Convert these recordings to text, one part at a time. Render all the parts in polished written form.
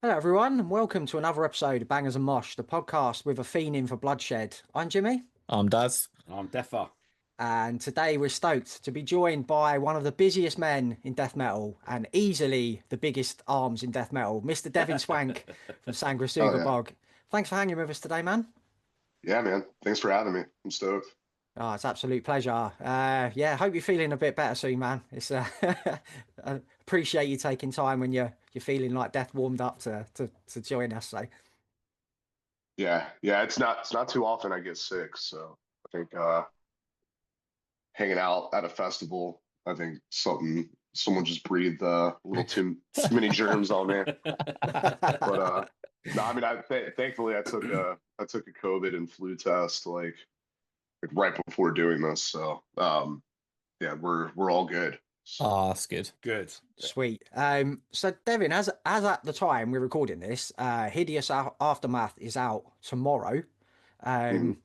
Hello, everyone, and welcome to another episode of Bangers and Mosh, the podcast with a fiend for bloodshed. I'm Jimmy, Daz. I'm Deffer. and today we're stoked to be joined by one of the busiest men in death metal and easily the biggest arms in death metal, Mr. Devin Swank from Oh yeah. Sanguisugabogg. Thanks for hanging with us today, man. Yeah, man. Thanks for having me. I'm stoked. Oh, it's an absolute pleasure. Yeah, hope you're feeling a bit better soon, man. It's I appreciate you taking time when you're feeling like death warmed up to join us. So. Yeah. Yeah, it's not too often I get sick, so I think hanging out at a festival, I think someone just breathed a little too many germs on me. But no, I mean thankfully I took a COVID and flu test like right before doing this. So yeah, we're all good. Oh, that's good. Good. Sweet. So Devin, as at the time we're recording this, Aftermath is out tomorrow. Mhm.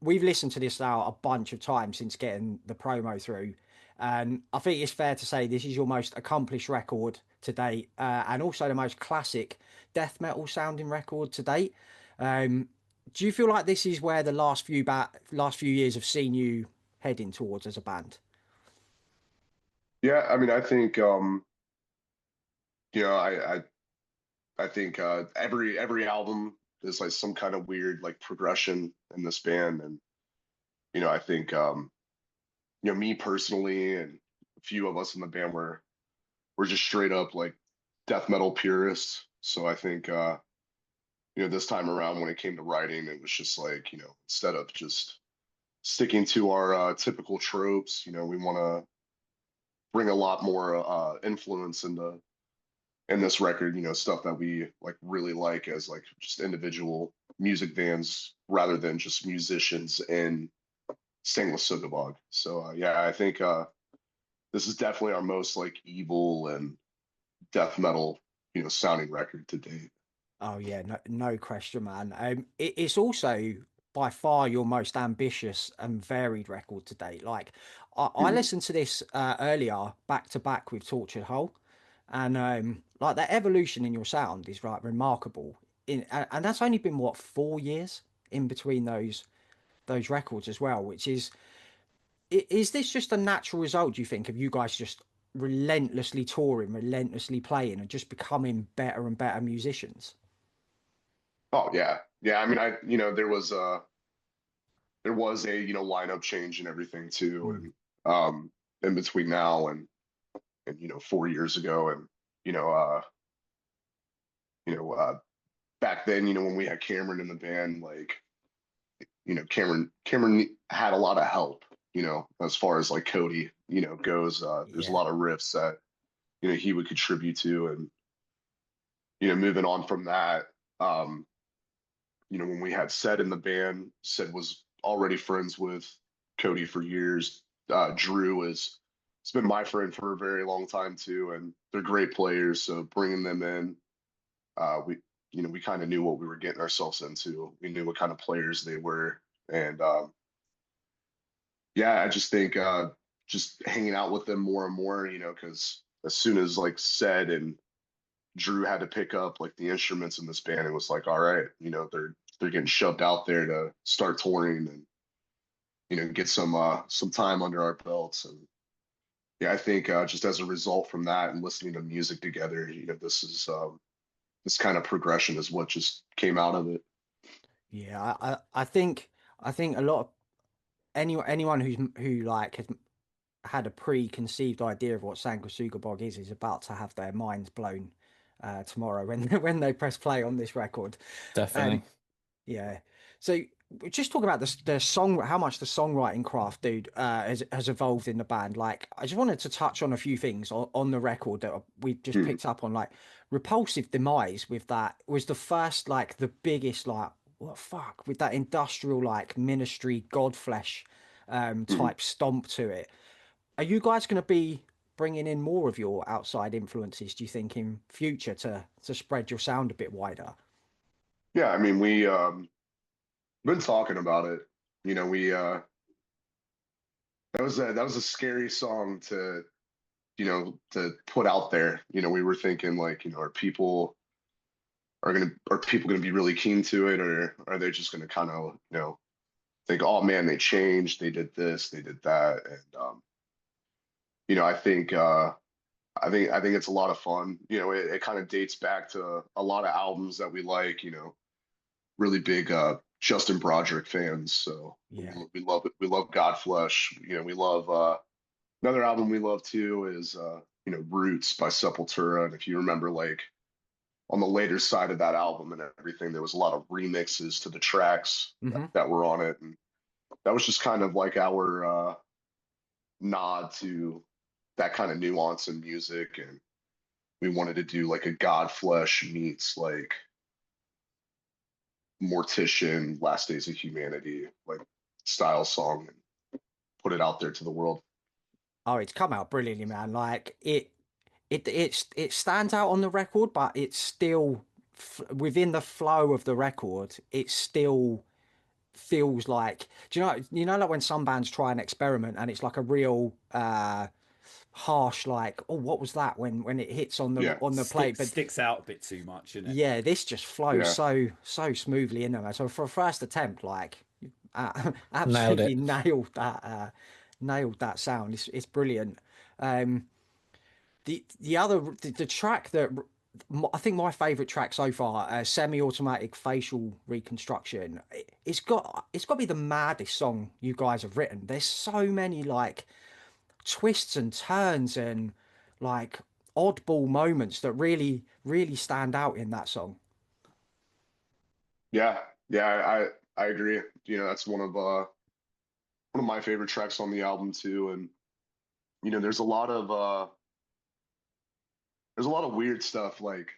We've listened to this now a bunch of times since getting the promo through, and I think it's fair to say this is your most accomplished record to date, and also the most classic death metal sounding record to date. Um, do you feel like this is where the last few years have seen you heading towards as a band? Yeah, I mean I think you know, I think every album is like some kind of weird like progression in this band, and I think me personally and a few of us in the band were just straight up like death metal purists. So I think this time around when it came to writing, it was just like instead of just sticking to our typical tropes, we want to bring a lot more influence in this record, stuff that we like really like as like just individual music fans rather than just musicians in Sanguisugabogg. So yeah, I think this is definitely our most like evil and death metal, sounding record to date. Oh yeah, no question, man. It's also by far your most ambitious and varied record to date. Like, I Mhm. listened to this earlier, back to back with Tortured Whole, and like the evolution in your sound is like remarkable. And that's only been what 4 years in between those records as well, which is this just a natural result, do you think, of you guys just relentlessly touring, relentlessly playing, and just becoming better and better musicians? Oh yeah, yeah. I mean, there was a lineup change and everything too, Mm. and in between now and 4 years ago, and you know uh you know uh back then, when we had Cameron in the band, like Cameron had a lot of help, as far as like Cody, goes. There's a Yeah. lot of riffs that he would contribute to, and moving on from that, um, when we had Sed in the band, Sed was already friends with Cody for years. Drew is it's been my friend for a very long time too, and they're great players. So bringing them in, we we kind of knew what we were getting ourselves into. We knew what kind of players they were, and yeah, I just think just hanging out with them more and more, because as soon as like Sed and Drew had to pick up like the instruments in this band, it was like, all right, they're getting shoved out there to start touring and get some time under our belts. And yeah, I think just as a result from that and listening to music together, this kind of progression is what just came out of it. Yeah, I think a lot of anyone who like has had a preconceived idea of what Sanguisugabog is about to have their minds blown tomorrow when when they press play on this record. Definitely. Um, yeah. So we're just talking about the song, how much the songwriting craft, dude, has evolved in the band. Like, I just wanted to touch on a few things on the record that we just Hmm. picked up on. Like, Repulsive Demise with that was the first, like, the biggest, like, what fuck, with that industrial, like, Ministry, Godflesh Hmm. type stomp to it. Are you guys going to be bringing in more of your outside influences, do you think, in future to spread your sound a bit wider? Yeah, I mean, we been talking about it. We that was a scary song to put out there. We were thinking like, are people are people gonna be really keen to it, or are they just gonna kind of, think, oh man, they changed, they did this, they did that, and I think I think it's a lot of fun. It kind of dates back to a lot of albums that we like. Really big Justin Broderick fans, so Yeah. we love it. We love Godflesh. We love another album we love too is Roots by Sepultura. And if you remember, like on the later side of that album and everything, there was a lot of remixes to the tracks Hmm. that were on it, and that was just kind of like our nod to that kind of nuance in music, and we wanted to do like a Godflesh meets like Mortician, Last Days of Humanity, like style song, and put it out there to the world. Oh, it's come out brilliantly, man. Like it stands out on the record, but it's still within the flow of the record. It still feels like, do you know like when some bands try and experiment and it's like a real harsh, like, oh, what was that when it hits on the Yeah, plate, but Sticks out a bit too much, isn't it? yeah, this just flows yeah, so smoothly in there, man. So for a first attempt, like, Nailed absolutely it. nailed that sound. It's brilliant. Um, the track that I think my favorite track so far, semi-automatic facial reconstruction. It's got to be the maddest song you guys have written. There's so many like twists and turns and like oddball moments that really stand out in that song. yeah, yeah. I agree. That's one of my favorite tracks on the album too. And there's a lot of weird stuff. Like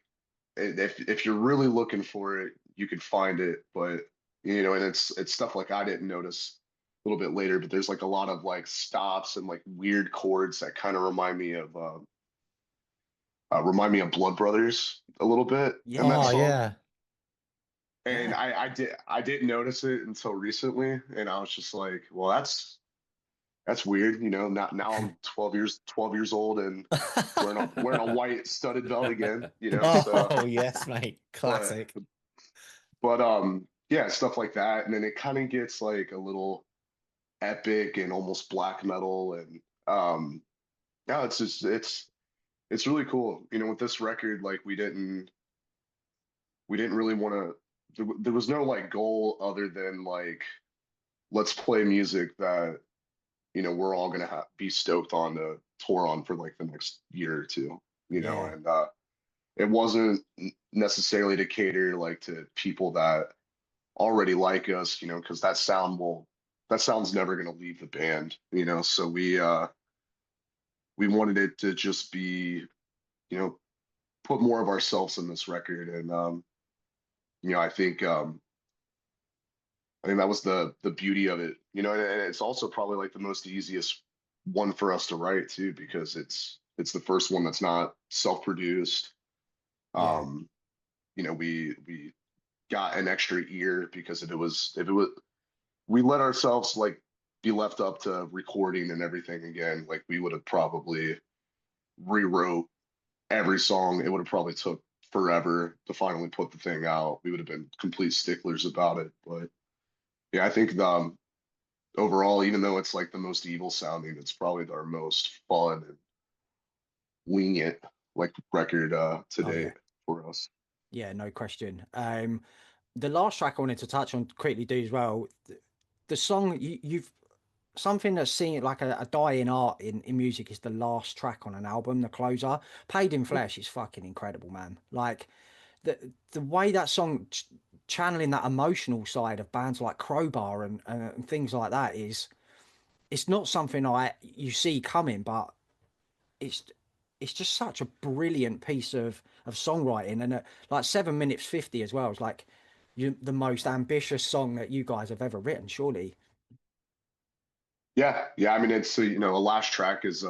if you're really looking for it, you could find it. But and it's stuff like I didn't notice a little bit later. But there's like a lot of like stops and like weird chords that kind of remind me of Blood Brothers a little bit in that Yeah, Oh song. yeah. And yeah. I didn't notice it until recently, and I was just like, well, that's weird. Not now I'm 12 years old and wearing a white studded belt again. So Oh yes, mate. but Classic. yeah, stuff like that, and then it kind of gets like a little epic and almost black metal, and yeah, it's really cool. With this record, like we didn't really want to. There was no like goal other than like let's play music that we're all gonna be stoked on to tour on for like the next year or two. Yeah. And it wasn't necessarily to cater like to people that already like us, because that sound's never gonna leave the band. So we wanted it to just be, you know, put more of ourselves in this record, and I think that was the beauty of it, and it's also probably like the most easiest one for us to write too, because it's the first one that's not self-produced. Yeah. Um, we got an extra ear because if it was we let ourselves like be left up to recording and everything again, like we would have probably rewrote every song. It would have probably took forever to finally put the thing out. We would have been complete sticklers about it, but yeah, I think overall, even though it's like the most evil sounding, it's probably our most fun and lenient like record to Oh yeah. date for us. Yeah, no question. The last track I wanted to touch on quickly do as well. The song you've something that's seen like a dying art in music is the last track on an album, the closer. Paid in Flesh is fucking incredible, man. Like the way that song channeling that emotional side of bands like Crowbar and things like that is it's not something you see coming, but it's it's just such a brilliant piece of songwriting and like 7 minutes 50 as well. It's like the most ambitious song that you guys have ever written, surely. Yeah, yeah. I mean, it's a last track is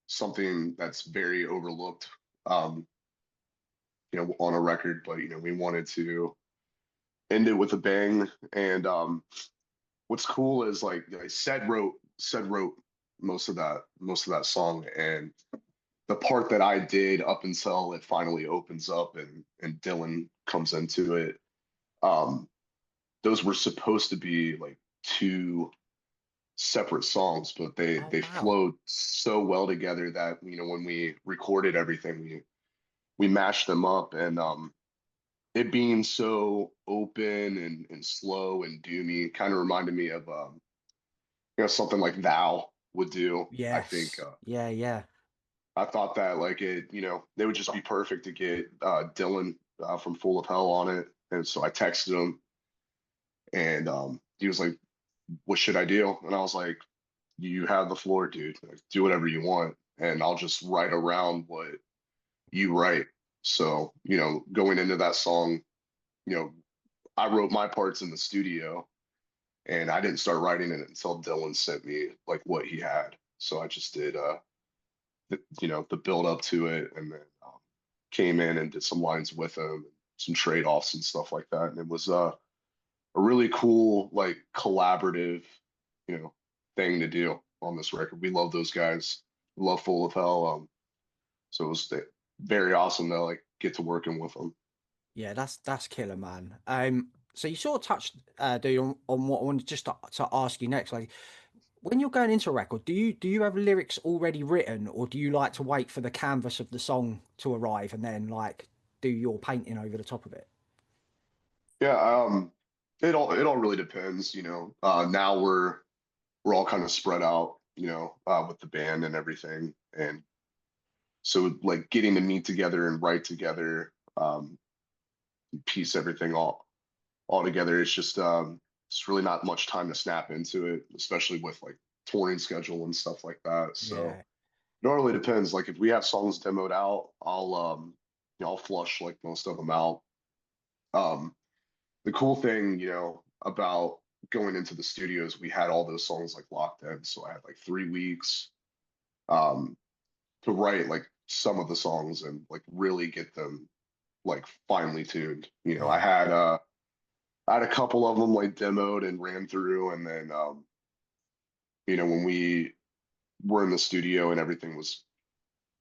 something that's very overlooked, um, on a record, but we wanted to end it with a bang. And what's cool is like said wrote most of that song, and the part that I did up until it finally opens up and Dylan comes into it, um, those were supposed to be like two separate songs, but Oh they wow. flowed so well together that when we recorded everything, we mashed them up, and it being so open and slow and doomy kind of reminded me of something like Thou would do. I think Yes. Yeah, yeah. I thought that like they would just be perfect to get Dylan from Full of Hell on it, and so I texted him, and he was like, "What should I do?" And I was like, "You have the floor, dude. Like, do whatever you want, and I'll just write around what you write." So going into that song, you know, I wrote my parts in the studio, and I didn't start writing it until Dylan sent me like what he had. So I just did the build up to it, and then came in and did some lines with him, some trade offs and stuff like that, and it was a really cool like collaborative you know thing to do on this record. We love those guys. We love Full of Hell. So it was very awesome to like get to working with them. Yeah, that's killer, man. So you sort of touched, dude, on what I wanted just to ask you next. Like, when you're going into a record, do you have lyrics already written, or do you like to wait for the canvas of the song to arrive and then like do your painting over the top of it? Yeah, it all really depends. Now we're all kind of spread out, with the band and everything, and so like getting to meet together and write together, piece everything all together. It's really not much time to snap into it, especially with like touring schedule and stuff like that. So Yeah, it all really depends. Like if we have songs demoed out, I'll flush like most of them out. Um, the cool thing, about going into the studios, we had all those songs like locked in. So I had like 3 weeks um to write like some of the songs and like really get them like finely tuned. yeah, I had a couple of them like demoed and ran through, and then when we were in the studio and everything was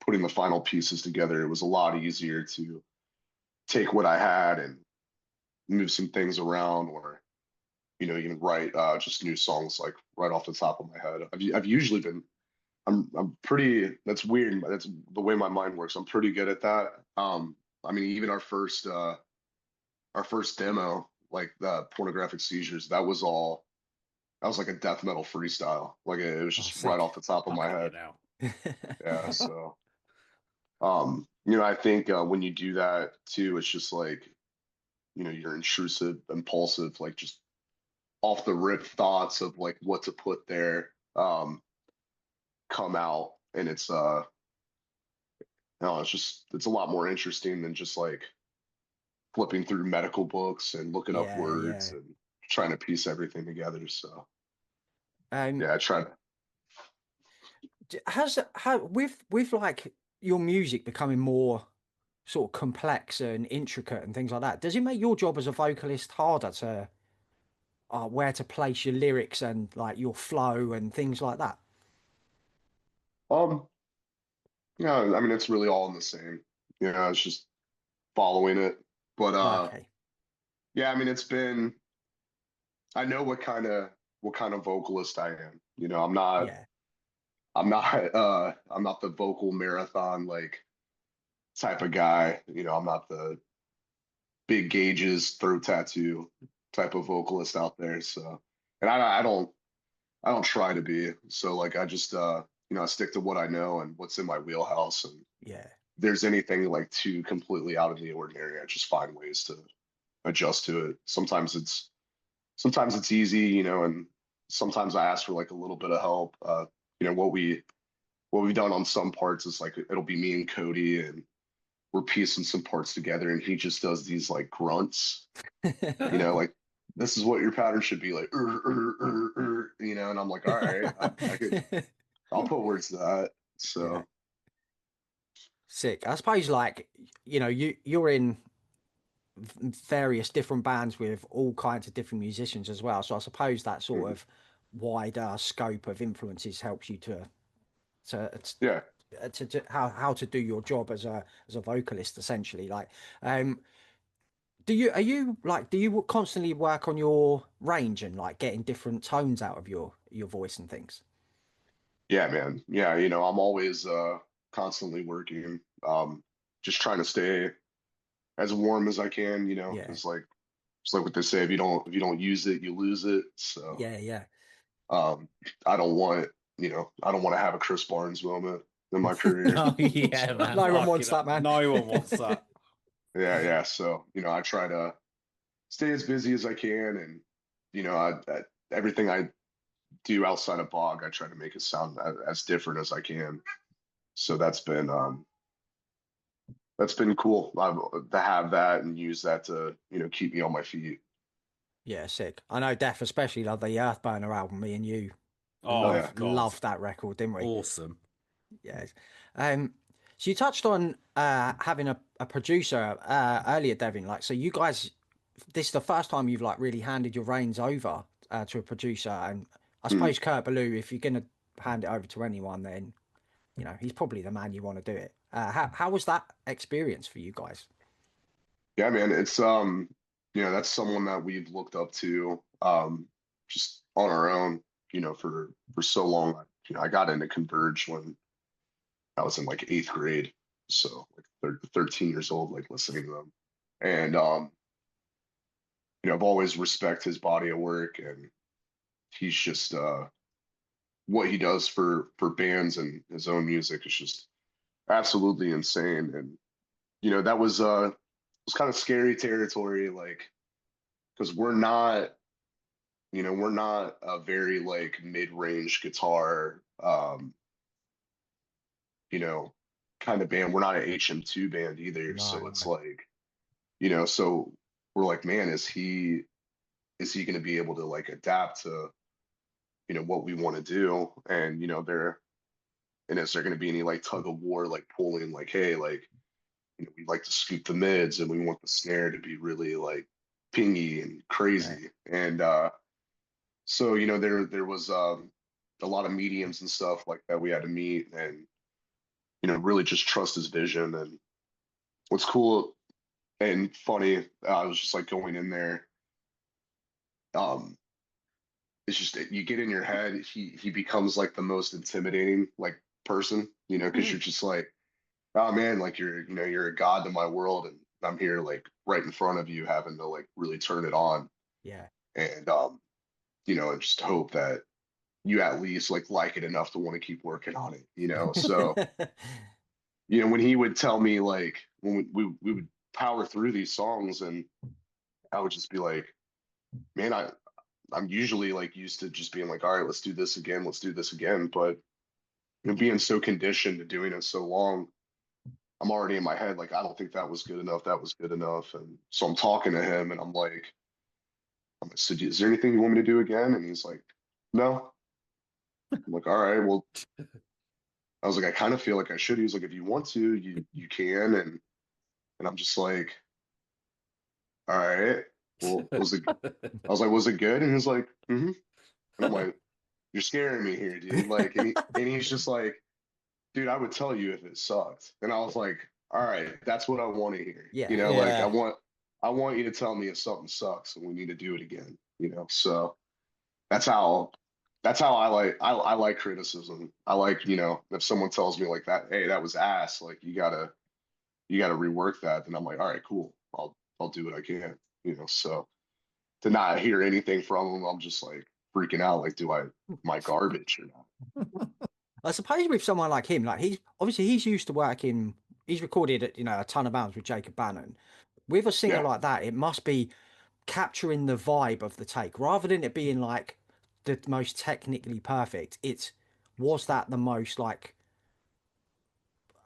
putting the final pieces together, it was a lot easier to take what I had and move some things around, or even write just new songs like right off the top of my head. I've usually been I'm pretty. That's weird. That's the way my mind works. I'm pretty good at that. I mean, even our first demo, like the pornographic seizures, that was like a death metal freestyle. Like it was oh, just right sick. off the top of my Fucking head. hell. Yeah. So, I think when you do that too, it's just like, you're intrusive, impulsive, like just off the rip thoughts of like what to put there, come out, and it's no, it's a lot more interesting than just like flipping through medical books and looking up Yeah, words yeah. and trying to piece everything together. So Um, yeah, I tried. has how with like your music becoming more sort of complex and intricate and things like that, does it make your job as a vocalist harder to where to place your lyrics and like your flow and things like that? Um, yeah, I mean it's really all in the same. It's just following it. But Okay. yeah, I mean I know what kind of vocalist I am. Yeah. I'm not the vocal marathon like type of guy. I'm not the big gauges throat tattoo type of vocalist out there. So, and I don't try to be. So like I just I stick to what I know and what's in my wheelhouse. And if Yeah. there's anything like too completely out of the ordinary, I just find ways to adjust to it. Sometimes it's easy, and sometimes I ask for like a little bit of help. What we've done on some parts is like it'll be me and Cody, and we're piecing some parts together, and he just does these like grunts, like this is what your pattern should be like, and I'm like, all right, I'll put words to that. Yeah. So, Sick. I suppose like, you're in various different bands with all kinds of different musicians as well. So I suppose that sort mhm. of wider scope of influences helps you to Yeah, how to do your job as a vocalist, essentially. Like, um, do you constantly work on your range and like getting different tones out of your voice and things? Yeah, man. Yeah, I'm always constantly working, just trying to stay as warm as I can, Yeah, because like it's like what they say, if you don't use it, you lose it. So yeah, yeah. um I don't want, I don't want to have a Chris Barnes moment in my career. Oh yeah, So man. No one Fucking wants hell. that, man. No one wants that. yeah, yeah. So, I try to stay as busy as I can, and everything I do outside of Bog, I try to make it sound as different as I can. So that's been cool to have that and use that to, keep me on my feet. Yeah, sick. I know Def especially loved the Earthburner album. Me and you Oh Oh yeah. God, loved that record, didn't we? awesome. Yes. Um, so you touched on having a producer earlier, Devin. Like, so you guys, this is the first time you've like really handed your reins over to a producer, and I Hmm. suppose Kurt Ballou, if you're gonna hand it over to anyone, then he's probably the man you want to do it. How was that experience for you guys? Yeah, man, it's that's someone that we've looked up to just on our own, for so long. I got into Converge when I was in like eighth grade, so like 13 years old, like listening to them. And I've always respect his body of work, and he's just what he does for bands and his own music is just absolutely insane. And that was kind of scary territory, like because we're not a very like mid-range guitar you know kind of band. We're not an HM2 band either. No, So it's no. like, so we're like, man, is he going to be able to like adapt to, what we want to do? And is there going to be any like tug of war, like pulling, like, hey, like, we'd like to scoop the mids and we want the snare to be really like pingy and Right. crazy. And so there was a lot of mediums and stuff like that we had to meet, and really just trust his vision. And what's cool and funny, I was just like going in there. Um, it's just you get in your head. He becomes like the most intimidating like person, because you're just like, oh man, like you're a god to my world, and I'm here like right in front of you, having to like really turn it on, Yeah. and and just hope that you at least like it enough to want to keep working on it. So when he would tell me, like, when we would power through these songs, and I would just be like, man, I'm usually like used to just being like, all right, let's do this again, let's do this again. But being so conditioned to doing it so long, I'm already in my head like, I don't think that was good enough, that was good enough. And so I'm talking to him, and I'm like, so is there anything you want me to do again? And he's like, no. I'm like, all right, well, I was like, I kind of feel like I should. He was like, if you want to, you can. And I'm just like, all right, well, I was like, was it good? And he's like, mm-hmm. And I'm like, you're scaring me here, dude. Like, and he's just like, dude, I would tell you if it sucked. And I was like, all right, that's what I want to hear. Yeah. Like Yeah. I want you to tell me if something sucks and we need to do it again. So that's how I like criticism. I like, if someone tells me like that, hey, that was ass, like you gotta rework that, then I'm like, all right, cool. I'll do what I can. So to not hear anything from them, I'm just like freaking out. Like, am I garbage or not? I suppose with someone like him, like he's used to working. He's recorded, a ton of albums with Jacob Bannon. With a singer Yeah, like that, it must be capturing the vibe of the take rather than it being like the most technically perfect. Was that the most like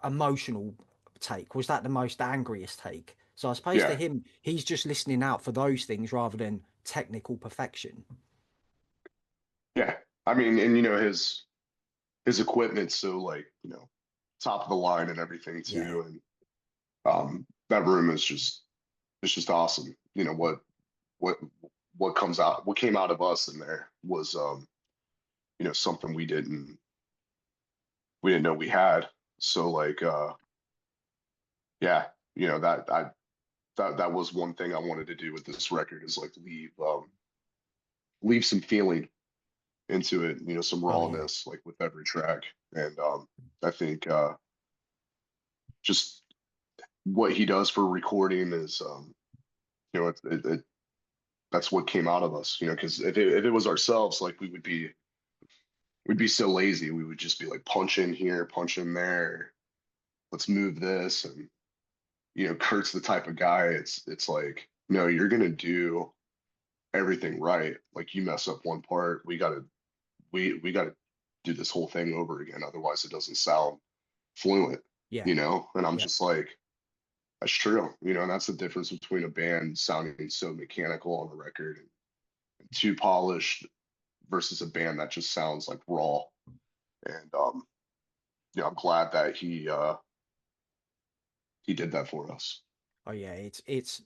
emotional take? Was that the most angriest take? So I suppose to yeah, him, he's just listening out for those things rather than technical perfection. yeah. I mean, and his equipment's so like, top of the line and everything Yeah, too. And that room is just it's just awesome. What what came out of us in there was something we didn't know we had. So like yeah, you know, that was one thing I wanted to do with this record is like leave some feeling into it, you know, some Oh yeah. rawness like with every track. And I think just what he does for recording is you know, that's what came out of us, you know, because if it was ourselves, like we'd be so lazy. We would just be like punch in here, punch in there, let's move this. And you know, Kurt's the type of guy, it's like, no, you're gonna do everything right. Like you mess up one part, we gotta do this whole thing over again. Otherwise it doesn't sound fluent, Yeah. you know? And I'm Yeah. just like, that's true, you know, and that's the difference between a band sounding so mechanical on the record and too polished versus a band that just sounds like raw. And you know, I'm glad that he did that for us. Oh yeah. It's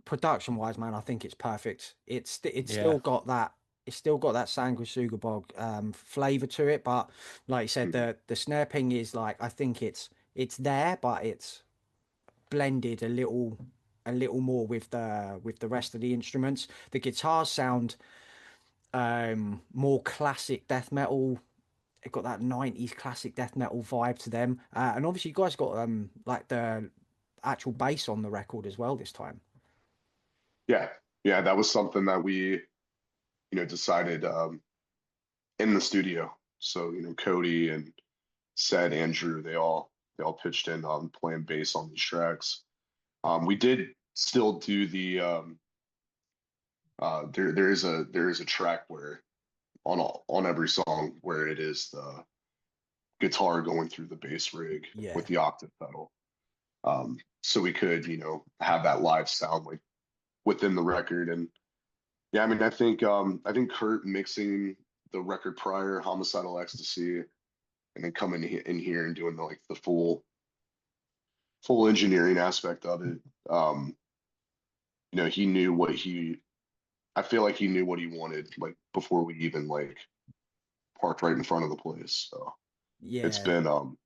production wise, man. I think it's perfect. It's Yeah. still got that. It's still got that Sanguisugabog flavor to it, but like you said, Mhm. the snare ping is like I think it's there, but it's blended a little more with the rest of the instruments. The guitars sound more classic death metal. It got that 90s classic death metal vibe to them. And obviously you guys got like the actual bass on the record as well this time. Yeah, yeah, that was something that we, you know, decided in the studio. So, you know, Cody and said Andrew, they all pitched in on playing bass on these tracks. We did still do the there is a track where on every song where it is the guitar going through the bass rig with Yeah. the octave pedal. So we could, you know, have that live sound like within the record. And yeah, I mean, I think Kurt mixing the record prior, Homicidal Ecstasy, and then coming in here and doing like the full engineering aspect of it. You know, he knew what he I feel like he knew what he wanted like before we even like parked right in front of the place. So it's Yeah. been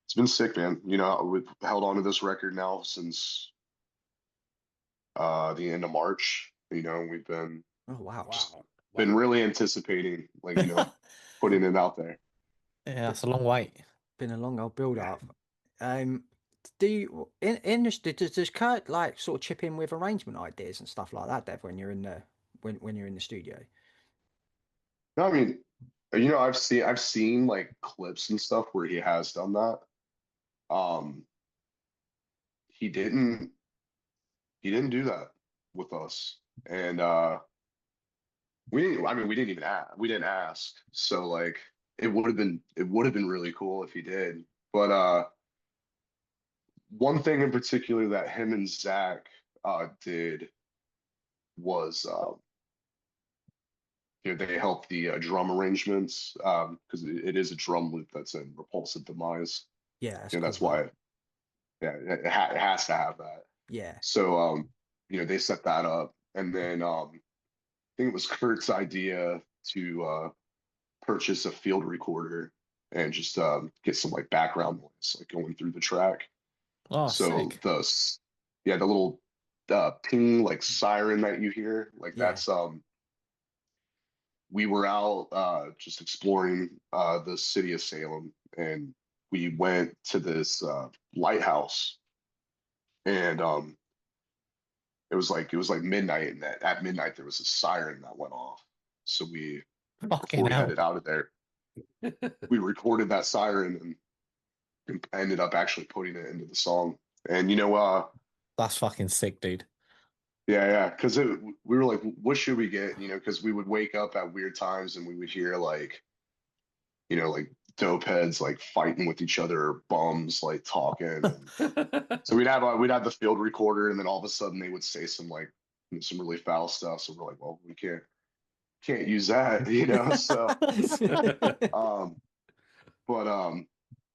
it's been sick, man. You know, we've held on to this record now since the end of March. You know, we've been Oh wow. just Wow. been Wow. really anticipating like, you know, putting it out there. Yeah, that's a long wait. Been a long old build Yeah. up. Um, do you in this does Kurt like sort of chip in with arrangement ideas and stuff like that, Dev, when you're in the when you're in the studio? No, I mean, you know, I've seen like clips and stuff where he has done that. Um, he didn't he didn't do that with us. And I mean we didn't even ask. We didn't ask. So like it would have been really cool if he did. But one thing in particular that him and Zach did was you know, they helped the drum arrangements because it is a drum loop that's in Repulsive Demise. Yeah, that's You know, cool, that's man. why yeah, it has to have that. Yeah. So you know, they set that up, and then I think it was Kurt's idea to purchase a field recorder and just get some like background noise like going through the track. Oh, So sick. yeah, the little ping like siren that you hear, like Yeah. that's we were out just exploring the city of Salem, and we went to this lighthouse, and it was like midnight, and at midnight there was a siren that went off. So we before Fucking we hell. headed out of there, we recorded that siren and ended up actually putting it into the song. And you know, That's fucking sick, dude. yeah, yeah, because we were like, what should we get? You know, because we would wake up at weird times and we would hear like, you know, like dope heads like fighting with each other, or bums like talking, and so we'd have the field recorder, and then all of a sudden they would say some like you know, some really foul stuff. So we're like, well, we can't use that, you know. So, um, but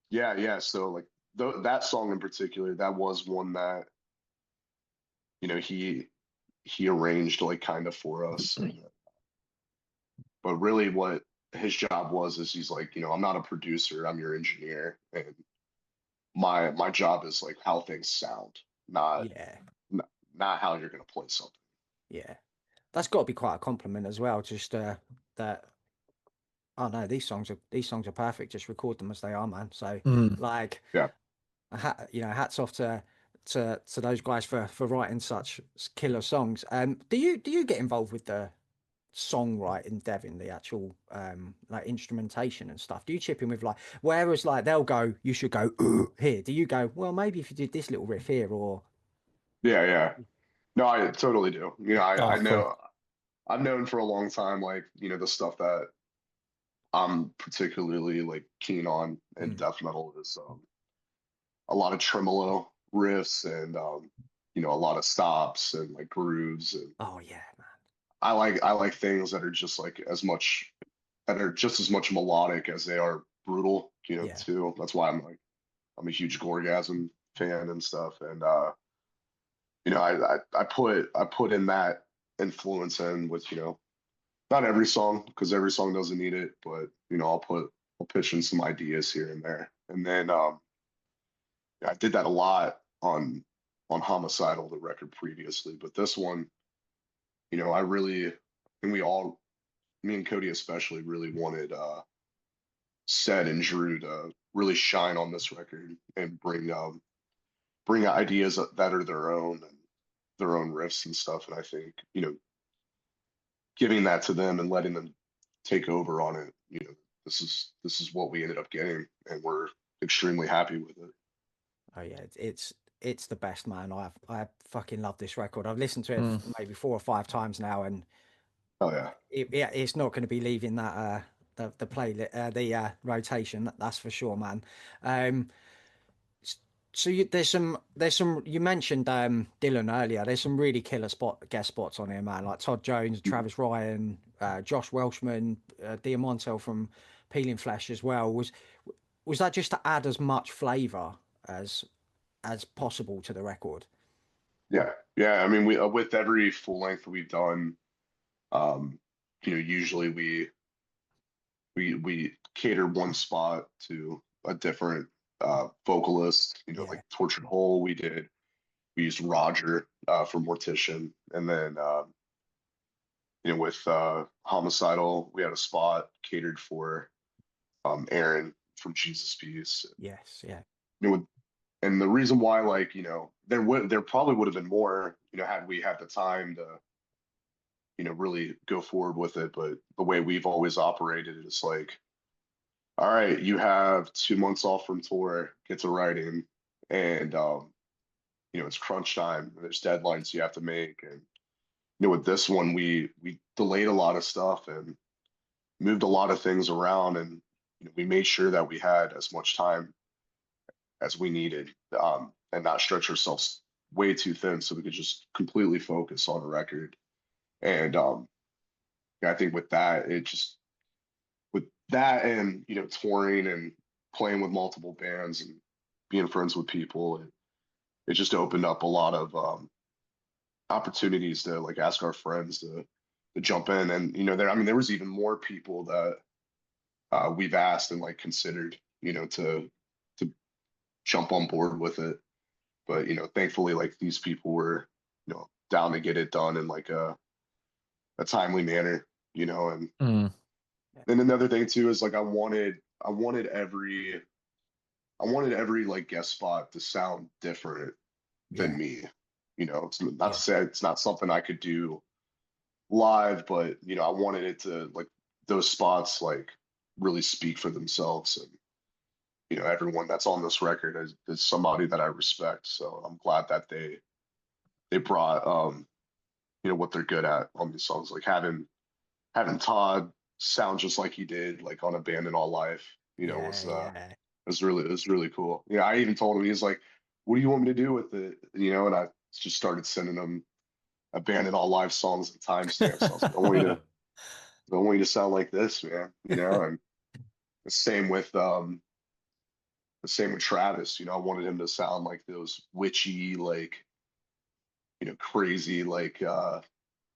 yeah, yeah. So like that song in particular, that was one that you know he arranged like kind of for us. And, but really, his job was is he's like, you know, I'm not a producer, I'm your engineer, and my job is like how things sound, not Yeah, not, not how you're gonna play something. yeah. That's got to be quite a compliment as well. Just that. Oh no, these songs are perfect. Just record them as they are, man. So Mm. like, Yeah. hats off to those guys for writing such killer songs. Do you get involved with the songwriting, Devin, the actual like instrumentation and stuff? Do you chip in with like, whereas like they'll go, you should go here. Do you go, well, maybe if you did this little riff here, or Yeah, yeah. No, I totally do. You know, I Oh, cool. know I've known for a long time, like, you know, the stuff that I'm particularly like keen on in Mm. death metal is a lot of tremolo riffs and you know, a lot of stops and like grooves, and Oh yeah, man. I like things that are just like as much that are just as much melodic as they are brutal, you know, Yeah, too. That's why I'm a huge Gorgasm fan and stuff. And you know, I put in that influence in with, you know, not every song because every song doesn't need it, but you know, I'll pitch in some ideas here and there. And then I did that a lot on Homicidal, the record previously, but this one, you know, I really, and we all, me and Cody especially, really wanted Sed and Drew to really shine on this record and bring ideas that are their own and their own riffs and stuff. And I think, you know, giving that to them and letting them take over on it, you know, this is what we ended up getting, and we're extremely happy with it. oh yeah, it's the best, man. I fucking love this record. I've listened to it Mm. maybe 4 or 5 times now, and Oh yeah. it's not going to be leaving that the play the rotation. That's for sure, man. Um, s- so there's some you mentioned Dylan earlier. There's some really killer guest spots on here, man. Like Todd Jones, Mhm. Travis Ryan, Josh Welshman, Diamontel from Peeling Flesh as well. Was that just to add as much flavor as possible to the record? Yeah. Yeah. I mean, we with every full length we've done, um, you know, usually we cater one spot to a different vocalist. You know, Yeah, like Tortured Whole, we used Roger for Mortician, and then you know, with Homicidal, we had a spot catered for Aaron from Jesus Piece. yes, yeah, You know, and the reason why, like, you know, there probably would have been more, you know, had we had the time to, you know, really go forward with it. But the way we've always operated is like, all right, you have 2 months off from tour, get to writing, and you know, it's crunch time. There's deadlines you have to make, and you know, with this one, we delayed a lot of stuff and moved a lot of things around, and you know, we made sure that we had as much time as we needed, and not stretch ourselves way too thin, so we could just completely focus on a record. And yeah, I think with that, it just with that and you know, touring and playing with multiple bands and being friends with people, it just opened up a lot of opportunities to like ask our friends to jump in. And you know, there I mean, there was even more people that we've asked and like considered, you know, to jump on board with it. But you know, thankfully, like these people were, you know, down to get it done in like a timely manner, you know. And Mm. then another thing too is like I wanted every like guest spot to sound different than yeah, me. You know, it's not to yeah, say it's not something I could do live, but you know, I wanted it to like those spots like really speak for themselves. And you know, everyone that's on this record is somebody that I respect. So I'm glad that they brought you know, what they're good at on these songs. Like having Todd sound just like he did like on Abandon All Life, you know, yeah, yeah. was really cool. You know, I even told him, he's like, what do you want me to do with it? You know, and I just started sending him Abandon All Life songs and timestamps. I was like, I want you to sound like this, man. You know, and the same with Travis. You know, I wanted him to sound like those witchy, like, you know, crazy, like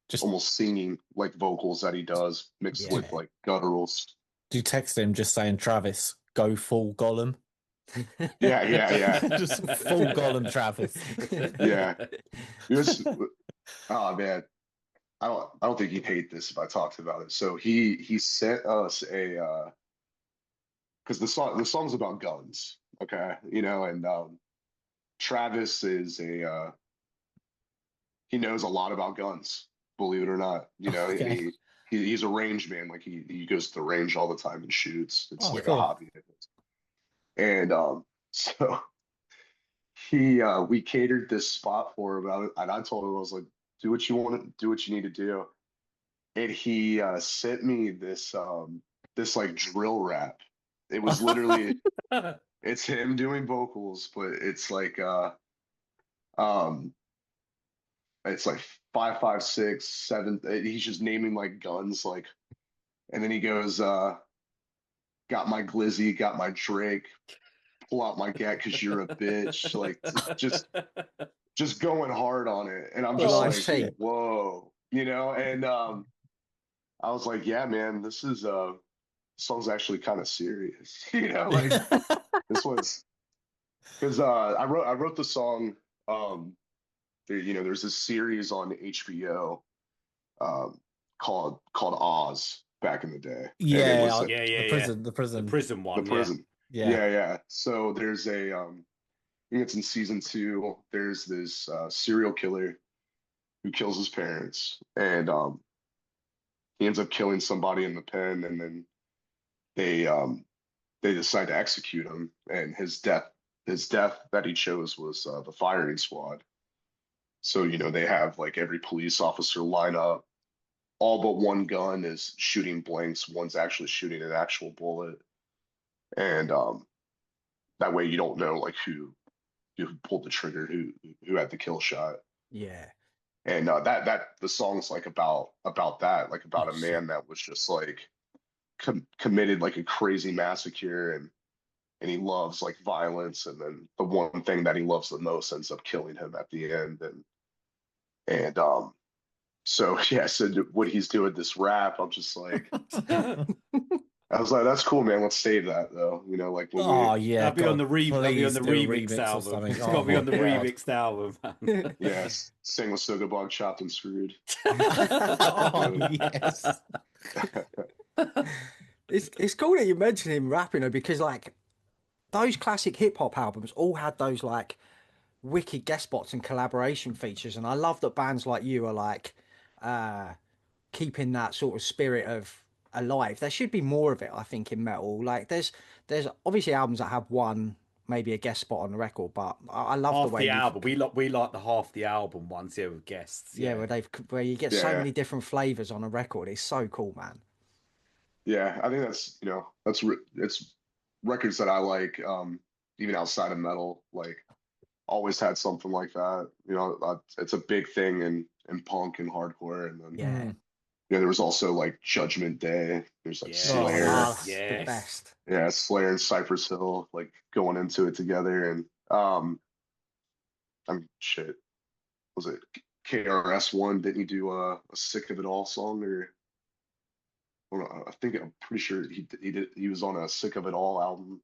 Just almost singing like vocals that he does mixed with Yeah, like gutturals. Do you text him just saying, Travis, go full Gollum? Yeah. Just full Gollum Travis. Yeah. It was, oh man, I don't think he'd hate this if I talked about it. So he sent us a because the song's about guns, okay, and Travis is he knows a lot about guns, believe it or not, and Okay. he's a range man, like he goes to the range all the time and shoots. It's Oh, like a cool. hobby. And so we catered this spot for him, and I told him, I was like, do what you want to do, what you need to do. And he sent me this like drill rap. It was literally it's him doing vocals, but um it's like 556 7. He's just naming like guns, like, and then he goes, got my glizzy, got my Drake, pull out my gat because you're a bitch, like just going hard on it. And I'm just Nice like, team. whoa, and I was like, yeah, man, this song's actually kind of serious, like this was because I wrote the song. There's this series on HBO called Oz back in the day, and it was Yeah, like the The prison. prison the one, prison. Yeah. Yeah. So there's I think it's in season 2. There's this serial killer who kills his parents, and he ends up killing somebody in the pen, and then they they decide to execute him, and his death that he chose was the firing squad. So they have like every police officer line up. All but one gun is shooting blanks. One's actually shooting an actual bullet, and that way you don't know like who pulled the trigger, who had the kill shot. Yeah. And that the song's like about that, like about Oh, a man that was just like committed like a crazy massacre, and he loves like violence, and then the one thing that he loves the most ends up killing him at the end, and so yeah, so what he's doing this rap, I'm just like, I was like, that's cool, man. Let's save that though, like when we, Oh yeah, that'll be on God, the please do a remix or album. something. It's Oh got to be my on the God. remixed album, man. yes, Sanguisugabog chopped and screwed. Oh yes. It's cool that you mention him rapping though, because like those classic hip hop albums all had those like wicked guest spots and collaboration features, and I love that bands like you are like uh keeping that sort of spirit of alive. There should be more of it, I think, in metal. Like there's obviously albums that have one maybe a guest spot on the record, but I love the Half way the you've album. We like the half the album ones, yeah, with guests. yeah, Yeah. where you get so Yeah, many different flavors on a record. It's so cool, man. yeah. I think it's records that I like, even outside of metal, like always had something like that. It's a big thing in punk and hardcore, and then Yeah. there was also like Judgment Day. There's like Yes. Oh, Slayer. Ah, yes. the Yes. best. Yeah, Slayer and Cypress Hill, like going into it together, and I'm shit. Was it KRS-One? Didn't he do a Sick of It All song, or I don't know, I'm pretty sure he did. He was on a Sick of It All album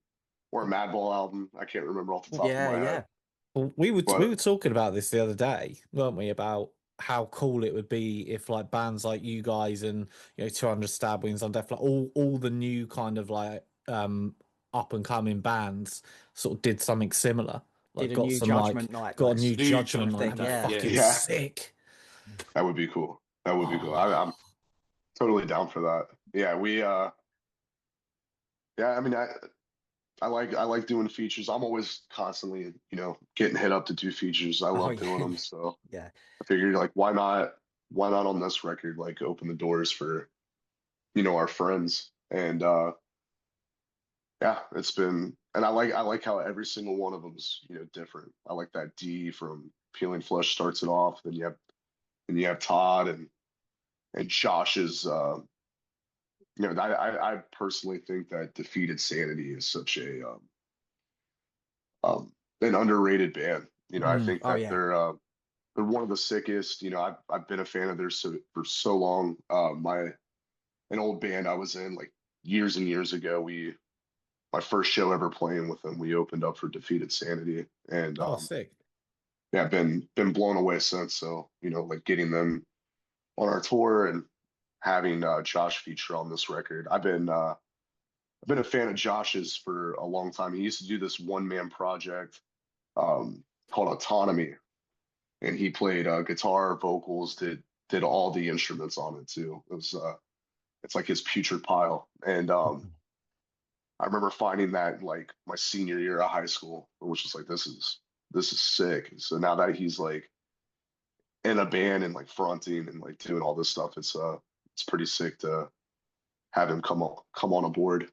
or a Madball album. I can't remember off the top of Yeah, my yeah. head. Well, we were But talking about this the other day, weren't we? About how cool it would be if like bands like you guys and 200 Stab Wings on Death, like all the new kind of like up and coming bands sort of did something similar. Did Like a got new some like Judgment Night, got like a new New Judgment Judgment on. thing, That'd be yeah. fucking yeah, sick. that would be cool. That would be cool. Oh, I'm totally down for that. Yeah, yeah. I mean, I like doing features. I'm always constantly, getting hit up to do features. I Oh love doing yeah. them. So Yeah. I figured like why not on this record, like open the doors for, our friends. And yeah, it's been, and I like how every single one of them's, different. I like that D from Peeling Flesh starts it off. Then you have Todd and Josh's I personally think that Defeated Sanity is such a an underrated band. I think Oh that yeah. they're one of the sickest. I've been a fan of theirs for so long. An old band I was in, like years and years ago, my first show ever playing with them, we opened up for Defeated Sanity, and Oh, sick. yeah, been blown away since. So, like getting them on our tour and having Josh feature on this record. I've been a fan of Josh's for a long time. He used to do this one man project called Autonomy, and he played guitar, vocals, did all the instruments on it too. It's like his Putrid Pile, and I remember finding that in, like, my senior year of high school, which was like, this is sick. So now that he's like in a band and like fronting and like doing all this stuff, it's pretty sick to have him come on aboard,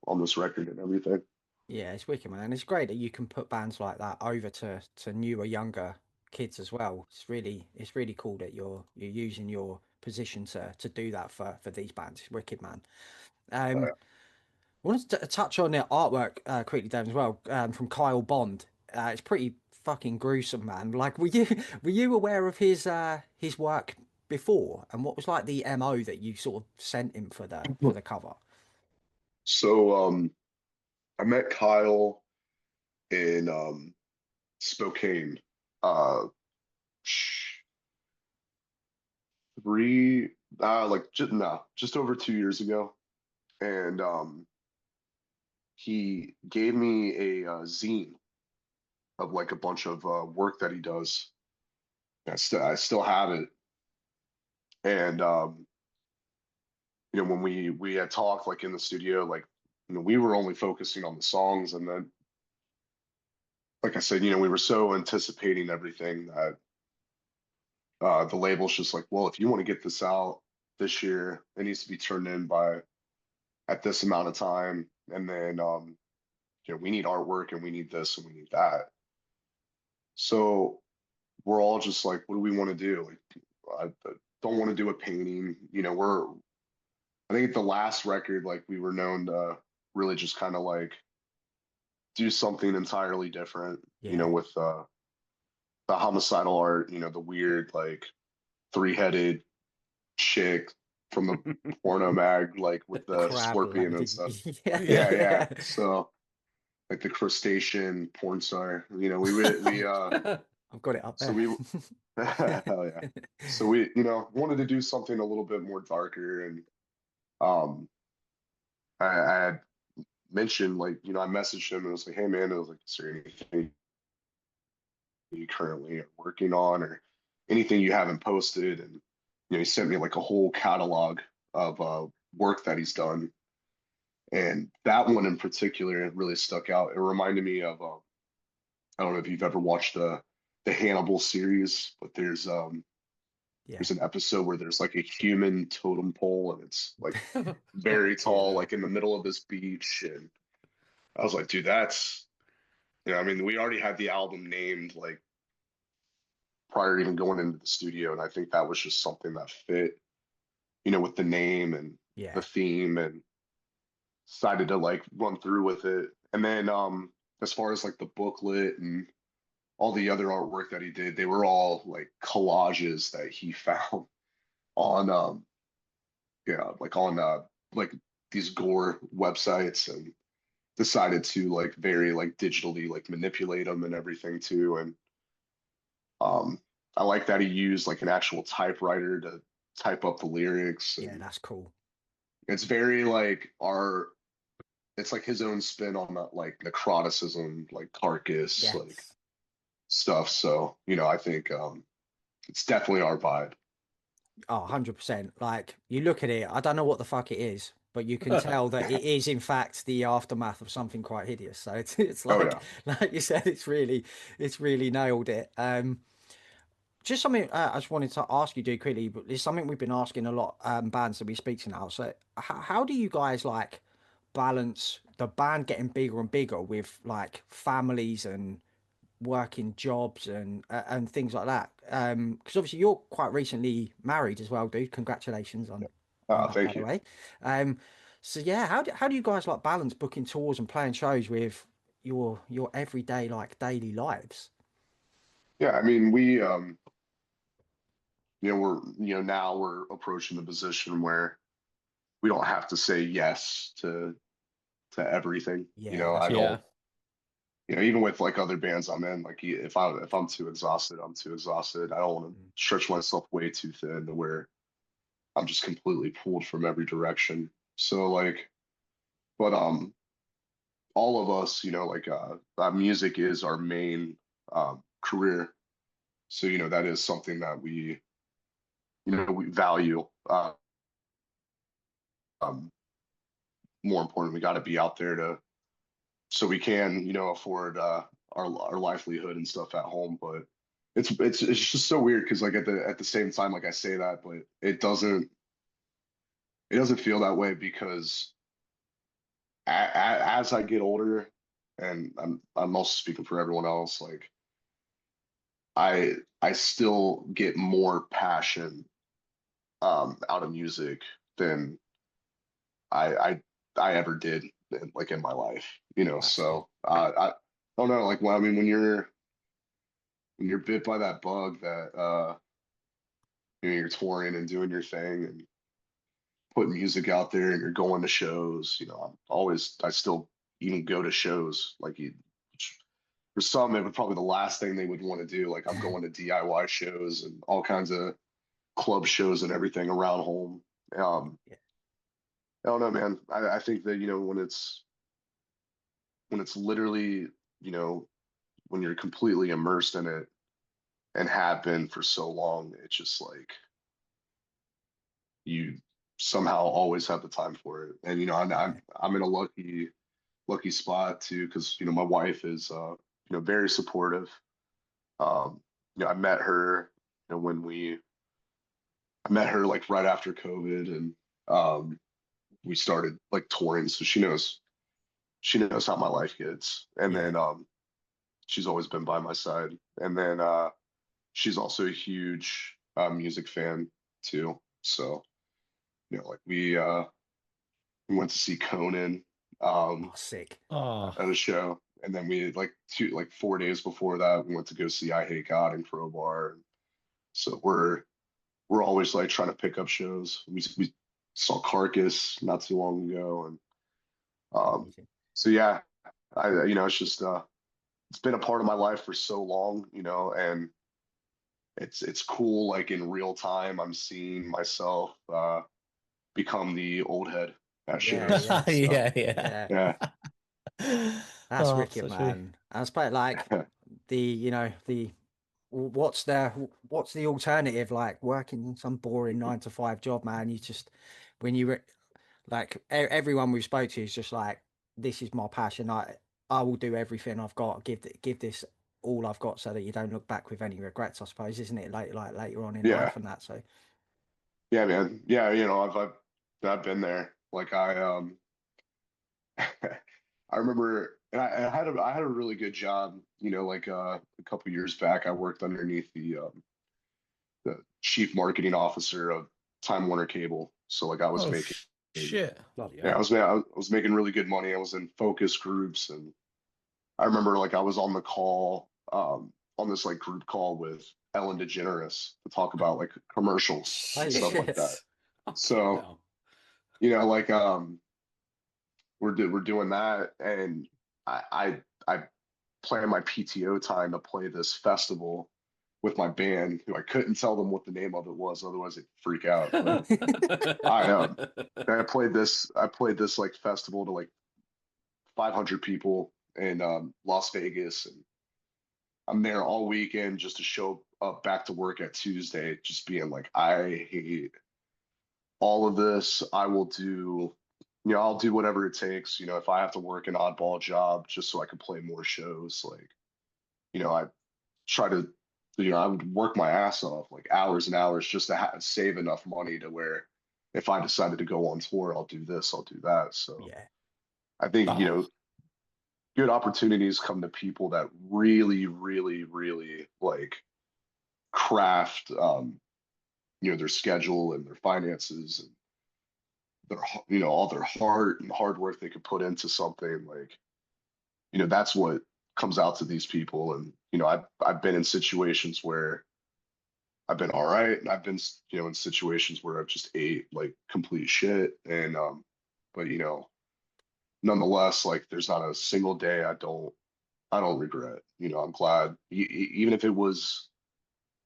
on this record and everything. Yeah, it's wicked, man. It's great that you can put bands like that over to newer, younger kids as well. It's really cool that you're using your position to do that for these bands. It's wicked, man. Uh, I wanted to touch on the artwork quickly, Devin, as well, from Kyle Bond. It's pretty fucking gruesome, man. Like, were you aware of his work before, and what was like the MO that you sort of sent him for the cover? so I met Kyle in Spokane, uh, three, like just over 2 years ago, and he gave me a zine of like a bunch of work that he does. I still have it, and when we had talked like in the studio, like, we were only focusing on the songs, and then, like I said, we were so anticipating everything that the label's just like, well, if you want to get this out this year, it needs to be turned in by at this amount of time, and then we need artwork and we need this and we need that. So we're all just like, what do we want to do? Like, I don't want to do a painting. I think at the last record, like, we were known to really just kind of like do something entirely different, Yeah. with the homicidal art, the weird, like, three-headed chick from the porno mag, like with The the crab scorpion and lady. stuff. Yeah. Yeah, yeah. Yeah. So, like, the crustacean porn star, I've got it up so there. we, hell yeah. So we, wanted to do something a little bit more darker, and um, I had mentioned, like, I messaged him and was like, hey man, I was like, is there anything you currently are working on, or anything you haven't posted? And he sent me like a whole catalog of work that he's done, and that one in particular really stuck out. It reminded me of I don't know if you've ever watched the Hannibal series, but Yeah. there's an episode where there's like a human totem pole, and it's like very Fuck tall, yeah. like in the middle of this beach. And I was like, dude, that's, I mean, we already had the album named, like, prior to even going into the studio, and I think that was just something that fit, with the name and the Yeah. theme, and decided to like run through with it. And then as far as like the booklet and all the other artwork that he did, they were all like collages that he found on like on like these gore websites, and decided to like very like digitally like manipulate them and everything too. And um I like that he used like an actual typewriter to type up the lyrics, Yeah, and that's cool. it's very like our it's like his own spin on that, like, necroticism, like Carcass, like Yes. stuff. So, I think it's definitely our vibe. Oh, 100%. Like, you look at it, I don't know what the fuck it is, but you can tell that it is in fact the aftermath of something quite hideous. So it's Oh like yeah. like you said, it's really nailed it. Just something I just wanted to ask you, do quickly, but it's something we've been asking a lot bands that we speak to now. So how do you guys like balance the band getting bigger and bigger with like families and working jobs and things like that? Because obviously you're quite recently married as well, dude. Congratulations on that, by Thank the you. way. So yeah, how do you guys like balance booking tours and playing shows with your everyday like daily lives? Yeah, I mean, we we're now we're approaching the position where we don't have to say yes to everything. Yeah, that's I right. Yeah. don't, even with like other bands I'm in, like if I'm too exhausted, I'm too exhausted. I don't want to stretch myself way too thin to where I'm just completely pulled from every direction. So like, but all of us, like music is our main career. So that is something that we value. Um, More important, we got to be out there to so we can afford our livelihood and stuff at home. But it's just so weird because like at the same time, like I say that, but it doesn't feel that way because as I get older, and I'm also speaking for everyone else, like I still get more passion out of music than I I I ever did like in my life, That's good. so I don't know, like well, I mean when you're bit by that bug that you're touring and doing your thing and putting music out there and you're going to shows, I still even go to shows like for some it would probably the last thing they would want to do, like I'm going to DIY shows and all kinds of club shows and everything around home. um Yeah. I don't know, man. I think that when it's literally, when you're completely immersed in it and have been for so long, it's just like you somehow always have the time for it. And Yeah. I'm in a lucky spot too, because my wife is very supportive. Um, I met her, when I met her like right after COVID, and um, we started like touring, so she knows how my life gets. And Yeah. then she's always been by my side. And then she's also a huge music fan too. So like we went to see Conan Oh, sick. Oh, at a show, and then we like 4 days before that we went to go see I Hate God and Crowbar. So we're always like trying to pick up shows. We saw Carcass not too long ago, and Amazing. so yeah, it's just it's been a part of my life for so long, and it's cool. Like in real time, I'm seeing myself become the old head at Yeah, shows. yeah, So yeah, yeah. yeah. yeah, That's Oh, wicked, so true. man. I suppose like the what's the alternative, like working in some boring 9 to 5 job, man. You just when you like everyone we've spoke to is just like, this is my passion. I will do everything I've got, give this all I've got, so that you don't look back with any regrets, I suppose, isn't it? Like later on in yeah, life and that. So yeah, man. Yeah, I've been there. Like I remember, and I had a really good job. Like a couple years back, I worked underneath the chief marketing officer of Time Warner Cable. So like I was Oh, making, shit. Bloody yeah, hell. I was making really good money. I was in focus groups, and I remember like I was on the call, on this like group call with Ellen DeGeneres to talk about like commercials and holy stuff like shit. that. Fucking So hell. like we're doing that, and I plan my PTO time to play this festival with my band, who I couldn't tell them what the name of it was, otherwise they'd freak out. But I I played this like festival to like 500 people in Las Vegas, and I'm there all weekend just to show up back to work at Tuesday, just being like, I hate all of this. I'll do whatever it takes. If I have to work an oddball job just so I can play more shows, like, I try to, I would work my ass off like hours and hours just to save enough money to where if I decided to go on tour, I'll do this, I'll do that. So Yeah, I think, Oh, good opportunities come to people that really, really, really like craft, their schedule and their finances and all their heart and hard work they could put into something. Like, that's what comes out to these people. And I've been in situations where I've been all right. And I've been, in situations where I've just ate like complete shit. And, but nonetheless, like there's not a single day I don't regret. I'm glad, even if it was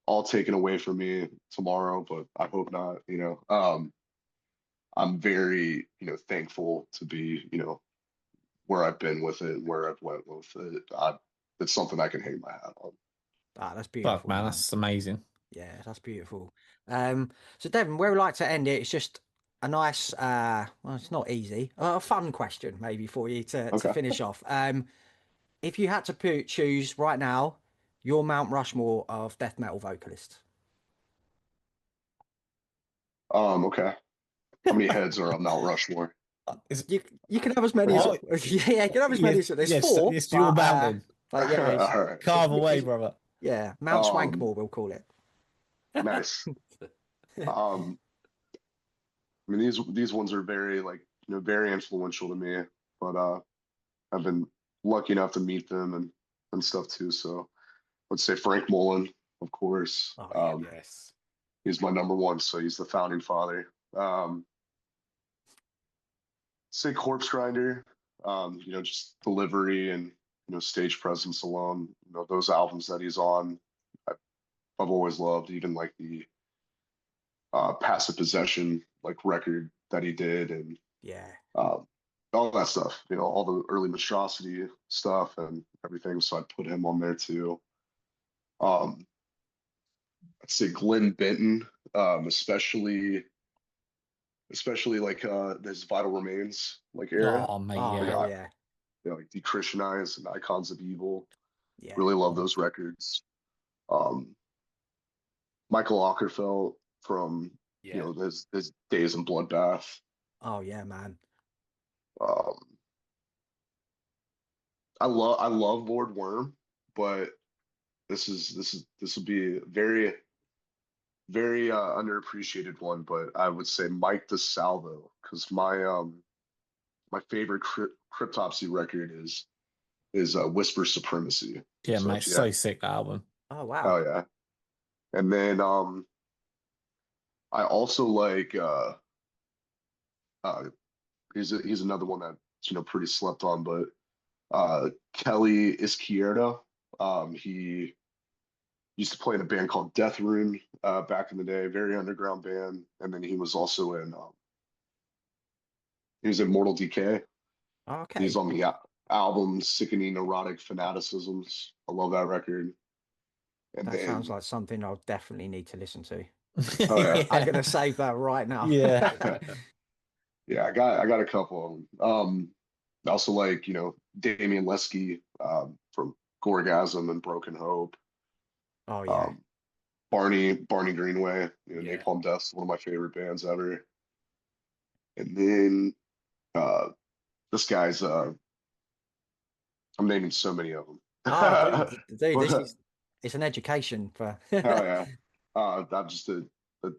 all taken away from me tomorrow, but I hope not. I'm very, thankful to be, where I've been with it, where I've went with it. It's something I can hang my hat on. Ah, that's Fuck, beautiful, man, man. that's amazing. Yeah, that's beautiful. So Devin, where we like to end it, it's just a nice, well, it's not easy, a fun question maybe for you to Okay. finish off. If you had to choose right now your Mount Rushmore of death metal vocalists. Okay. How many heads are on Mount Rushmore? You can have as many Oh, yeah, you can have as many as there's yes, four, it's your mountain. but yeah, All right. Carve away, it's brother. yeah, Mount Um, Swankmore we'll call it. nice. Um, I mean, these ones are very like, very influential to me, but I've been lucky enough to meet them and stuff too. So let's say Frank Mullen, of course. Oh yeah, Yes. He's my number one, so he's the founding father. Say Corpse Grinder, just delivery and stage presence alone. Those albums that he's on, I've always loved. Even like the Passive Possession like record that he did, and yeah. um, all that stuff. All the early Monstrosity stuff and everything. So I'd put him on there too. Um, I'd say Glenn Benton, especially like this Vital Remains like era. Oh, mate, Oh yeah. hell yeah, Like Dechristenize and Icons of Evil. yeah. Really love those records. Um, Michael Ockerfeld from Yeah. his days in Bloodbath. Oh yeah, man. Um, I love Lord Worm, but this would be a very underappreciated one. But I would say Mike DeSalvo, because my favorite Cryptopsy record is Whisper Supremacy. Yeah, So mate, if you have, so sick, that album. Oh wow. oh yeah, and then I also like uh he's another one that's pretty slept on, but Kelly Izquierdo. He used to play in a band called Death Room back in the day, very underground band, and then he was in Mortal Decay. He's Okay. on the album Sickening Erotic Fanaticisms. I love that record. And That sounds then like something I'll definitely need to listen to. oh yeah, I'm gonna save that right now. Yeah. yeah, I got a couple of them. I also like Damian Lesky from Gorgasm and Broken Hope. Oh yeah. Um, Barney Greenway, Yeah. Napalm Death's one of my favorite bands ever. And then uh, this guy's I'm naming so many of them. Oh, dude, this But is it's an education for. hell yeah, I'm just a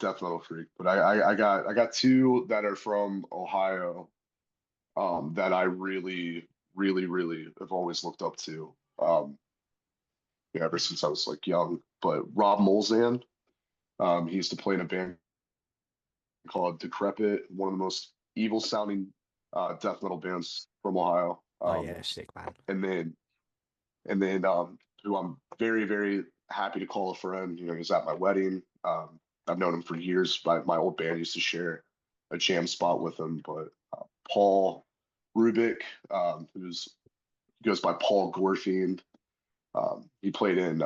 death metal freak. But I got two that are from Ohio that I really really have always looked up to. Ever since I was like young. But Rob Molzan, he used to play in a band called Decrepit, one of the most evil sounding death metal bands from Ohio. Oh yeah, sick man. And then who I'm very happy to call a friend. He was at my wedding. I've known him for years. My old band used to share a jam spot with him. But Paul Rubik, who's goes by Paul Gorfield. He plays in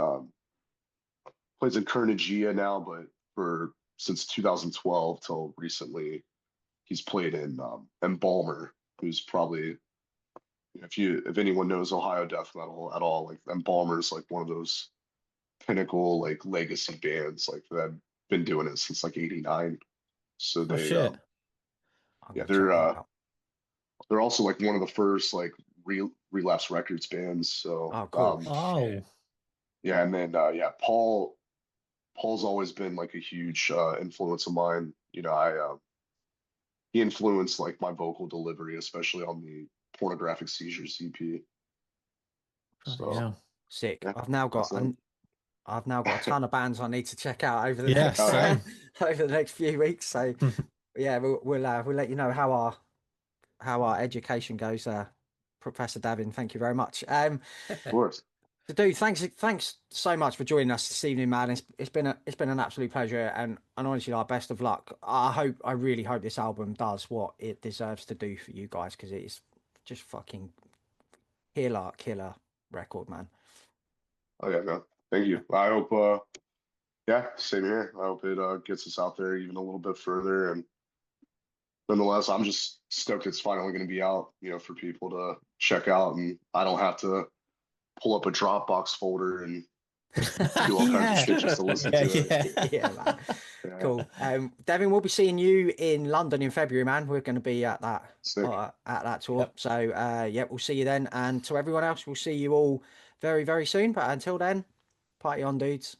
Kernigia now, but for since 2012 till recently, he's played in Embalmer, who's probably if anyone knows Ohio death metal at all, like Embalmer's like one of those pinnacle like legacy bands like that have been doing it since like '89. So Oh, they shit. I'm yeah gonna check them out. they're also like one of the first like Relapse Records bands. So Oh, cool. Oh, yeah, and then yeah, Paul's always been like a huge influence of mine. He influenced like my vocal delivery, especially on the Pornographic Seizures EP. bloody So hell. Sick. yeah, I've now that's got them. I've now got a ton of bands I need to check out over the Yeah, next same. over the next few weeks. So yeah, we'll let you know how our education goes. Professor Davin, thank you very much. Of course. So dude, thanks so much for joining us this evening, man. It's been an absolute pleasure, and honestly, like, best of luck. I really hope this album does what it deserves to do for you guys, because it's just fucking killer record, man. Oh yeah, no, thank you. I hope, yeah, same here. I hope it gets us out there even a little bit further. And nonetheless, I'm just stoked it's finally going to be out, for people to check out, and I don't have to pull up a Dropbox folder and do all kinds of shit just to listen to it. Yeah, man. Yeah. Cool. Devin, we'll be seeing you in London in February, man. We're going to be at that Sick. at that tour. Yep. So yeah, we'll see you then. And to everyone else, we'll see you all very, very soon. But until then, party on, dudes.